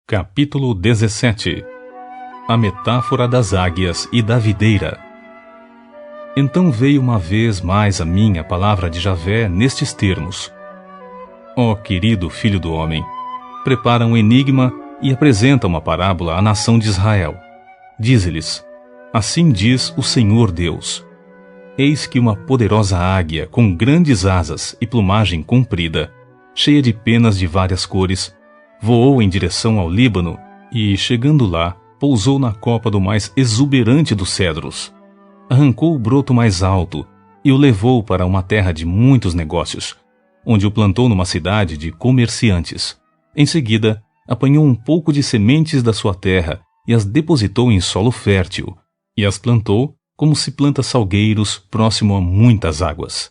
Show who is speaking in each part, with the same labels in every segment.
Speaker 1: Capítulo 17. A metáfora das águias e da videira. Então veio uma vez mais a mim a palavra de Javé nestes termos: Ó querido filho do homem, prepara um enigma e apresenta uma parábola à nação de Israel. Dize-lhes: assim diz o Senhor Deus: eis que uma poderosa águia com grandes asas e plumagem comprida, cheia de penas de várias cores, voou em direção ao Líbano e, chegando lá, pousou na copa do mais exuberante dos cedros. Arrancou o broto mais alto e o levou para uma terra de muitos negócios, onde o plantou numa cidade de comerciantes. Em seguida, apanhou um pouco de sementes da sua terra e as depositou em solo fértil, e as plantou como se planta salgueiros próximo a muitas águas.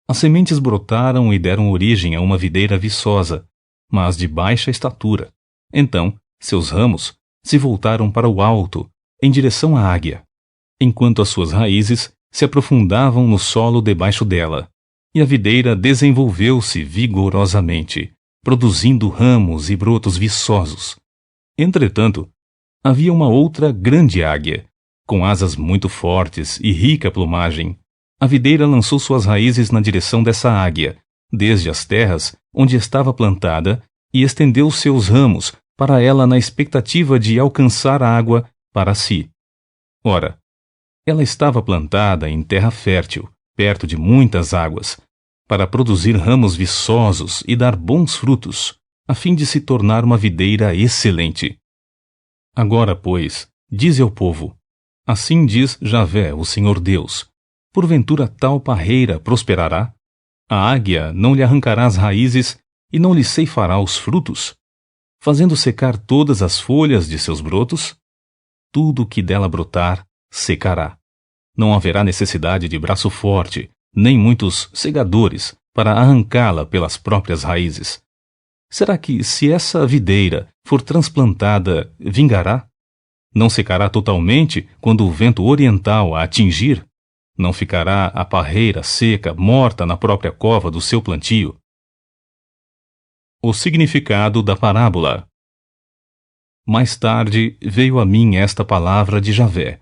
Speaker 1: As sementes brotaram e deram origem a uma videira viçosa, mas de baixa estatura. Então, seus ramos se voltaram para o alto, em direção à águia, enquanto as suas raízes se aprofundavam no solo debaixo dela, e a videira desenvolveu-se vigorosamente, produzindo ramos e brotos viçosos. Entretanto, havia uma outra grande águia, com asas muito fortes e rica plumagem. A videira lançou suas raízes na direção dessa águia, desde as terras onde estava plantada, e estendeu seus ramos para ela na expectativa de alcançar a água para si. Ora, ela estava plantada em terra fértil, perto de muitas águas, para produzir ramos viçosos e dar bons frutos, a fim de se tornar uma videira excelente. Agora, pois, dize ao povo: assim diz Javé, o Senhor Deus: porventura tal parreira prosperará? A águia não lhe arrancará as raízes e não lhe ceifará os frutos, fazendo secar todas as folhas de seus brotos? Tudo o que dela brotar secará. Não haverá necessidade de braço forte, nem muitos segadores para arrancá-la pelas próprias raízes. Será que, se essa videira for transplantada, vingará? Não secará totalmente quando o vento oriental a atingir? Não ficará a parreira seca, morta na própria cova do seu plantio? O significado da parábola. Mais tarde veio a mim esta palavra de Javé: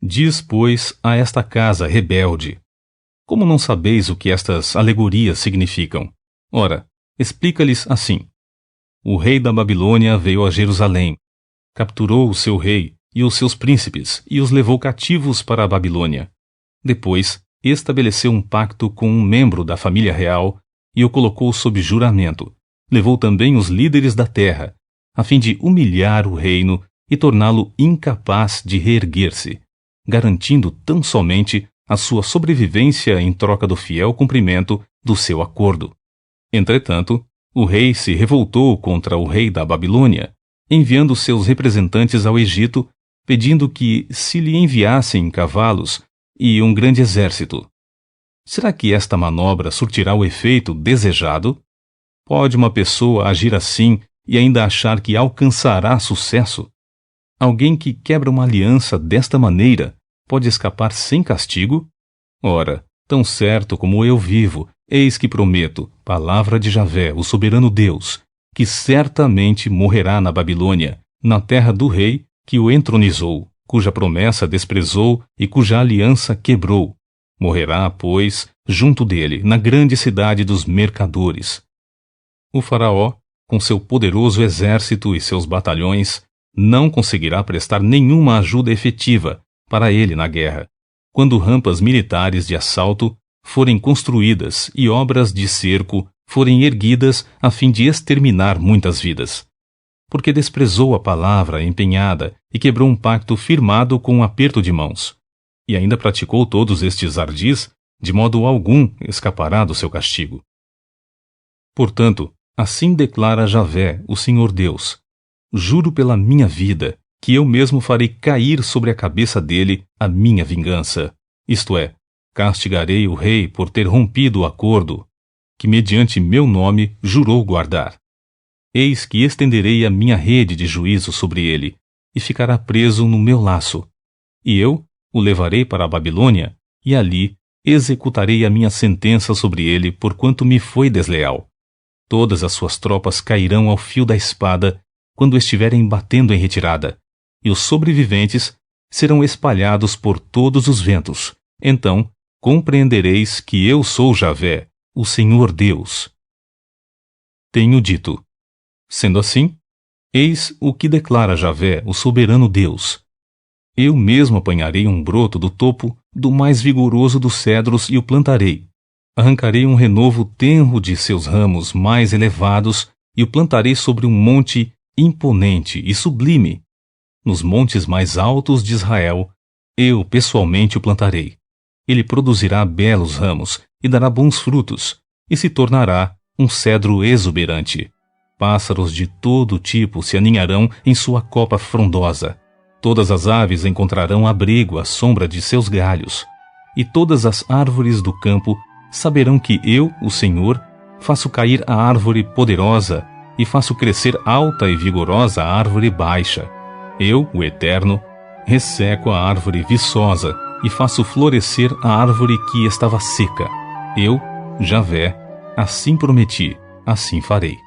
Speaker 1: diz, pois, a esta casa rebelde: como não sabeis o que estas alegorias significam? Ora, explica-lhes assim: o rei da Babilônia veio a Jerusalém, capturou o seu rei e os seus príncipes e os levou cativos para a Babilônia. Depois, estabeleceu um pacto com um membro da família real e o colocou sob juramento. Levou também os líderes da terra, a fim de humilhar o reino e torná-lo incapaz de reerguer-se, garantindo tão somente a sua sobrevivência em troca do fiel cumprimento do seu acordo. Entretanto, o rei se revoltou contra o rei da Babilônia, enviando seus representantes ao Egito, pedindo que se lhe enviassem cavalos e um grande exército. Será que esta manobra surtirá o efeito desejado? Pode uma pessoa agir assim e ainda achar que alcançará sucesso? Alguém que quebra uma aliança desta maneira pode escapar sem castigo? Ora, tão certo como eu vivo, eis que prometo, palavra de Javé, o soberano Deus, que certamente morrerá na Babilônia, na terra do rei que o entronizou, cuja promessa desprezou e cuja aliança quebrou. Morrerá, pois, junto dele, na grande cidade dos mercadores. O faraó, com seu poderoso exército e seus batalhões, não conseguirá prestar nenhuma ajuda efetiva para ele na guerra, quando rampas militares de assalto forem construídas e obras de cerco forem erguidas a fim de exterminar muitas vidas. Porque desprezou a palavra empenhada e quebrou um pacto firmado com um aperto de mãos, e ainda praticou todos estes ardis, de modo algum escapará do seu castigo. Portanto, assim declara Javé, o Senhor Deus: juro pela minha vida, que eu mesmo farei cair sobre a cabeça dele a minha vingança, isto é, castigarei o rei por ter rompido o acordo, que mediante meu nome jurou guardar. Eis que estenderei a minha rede de juízo sobre ele, e ficará preso no meu laço. E eu o levarei para a Babilônia, e ali executarei a minha sentença sobre ele porquanto me foi desleal. Todas as suas tropas cairão ao fio da espada, quando estiverem batendo em retirada, e os sobreviventes serão espalhados por todos os ventos. Então compreendereis que eu sou Javé, o Senhor Deus. Tenho dito. Sendo assim, eis o que declara Javé, o soberano Deus. Eu mesmo apanharei um broto do topo do mais vigoroso dos cedros e o plantarei. Arrancarei um renovo tenro de seus ramos mais elevados e o plantarei sobre um monte imponente e sublime. Nos montes mais altos de Israel, eu pessoalmente o plantarei. Ele produzirá belos ramos e dará bons frutos, e se tornará um cedro exuberante. Pássaros de todo tipo se aninharão em sua copa frondosa. Todas as aves encontrarão abrigo à sombra de seus galhos, e todas as árvores do campo saberão que eu, o Senhor, faço cair a árvore poderosa e faço crescer alta e vigorosa a árvore baixa. Eu, o Eterno, resseco a árvore viçosa e faço florescer a árvore que estava seca. Eu, Javé, assim prometi, assim farei.